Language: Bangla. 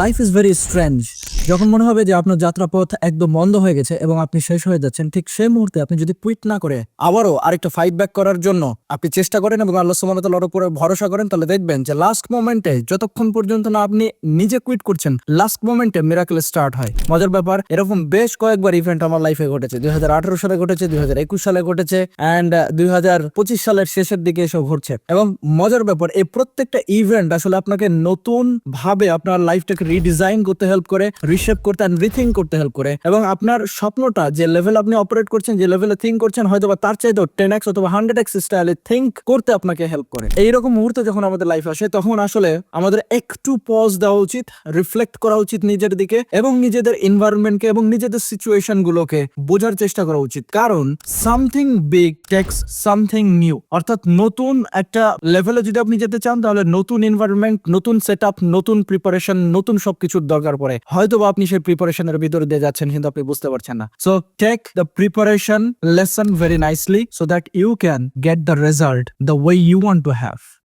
Life is very strange. যখন মনে হবে যে আপনার যাত্রাপথ একদম বন্ধ হয়ে গেছে এবং আপনি শেষ হয়ে যাচ্ছেন, ঠিক সেই মুহূর্তে আপনি যদি কুইট না করে আবারও আরেকটা ফাইট ব্যাক করার জন্য আপনি চেষ্টা করেন এবং আল্লাহ সুবহানাহু ওয়া তাআলার উপরে ভরসা করেন, তাহলে দেখবেন যে লাস্ট মোমেন্টে, যতক্ষণ পর্যন্ত না আপনি নিজে কুইট করছেন, লাস্ট মোমেন্টে মিরাকেল স্টার্ট হয়। মজার ব্যাপার, এরকম বেশ কয়েকবার ইভেন্ট আমার লাইফে ঘটেছে। 2018 সালে ঘটেছে, 2021 সালে ঘটেছে, অ্যান্ড 2025 সালের শেষের দিকে এসব ঘটছে। এবং মজার ব্যাপার, এই প্রত্যেকটা ইভেন্ট আসলে আপনাকে নতুন ভাবে আপনার লাইফটাকে রিডিজাইন করতে হেল্প করে, রিশেপ করতে এন্ড রিথিঙ্ক করতে হেল্প করে, এবং আপনার স্বপ্নটা যে লেভেল আপনি অপারেট করছেন, যে লেভেলে থিঙ্ক করছেন, হয়তো বা তার চাইতেও 10x অথবা 100x স্টাইলে থিঙ্ক করতে আপনাকে হেল্প করে। এইরকম মুহূর্তে যখন আমাদের লাইফ আসে, তখন আসলে আমাদের একটু পজ দেওয়া উচিত, রিফ্লেক্ট করা উচিত নিজের দিকে এবং নিজেদের এনভায়রনমেন্টকে এবং নিজেদের সিচুয়েশন গুলোকে বোঝার চেষ্টা করা উচিত। কারণ something big takes something new, অর্থাৎ নতুন একটা লেভেলে যদি আপনি যেতে চান, তাহলে নতুন এনভায়রনমেন্ট, নতুন সেটআপ, নতুন প্রিপারেশন, নতুন সবকিছুর দরকার পড়ে। হয়তো বা আপনি সেই প্রিপারেশনের ভিতরে দিয়ে যাচ্ছেন কিন্তু আপনি বুঝতে পারছেন না। So take the preparation lesson very nicely so that you can get the result the way you want to have.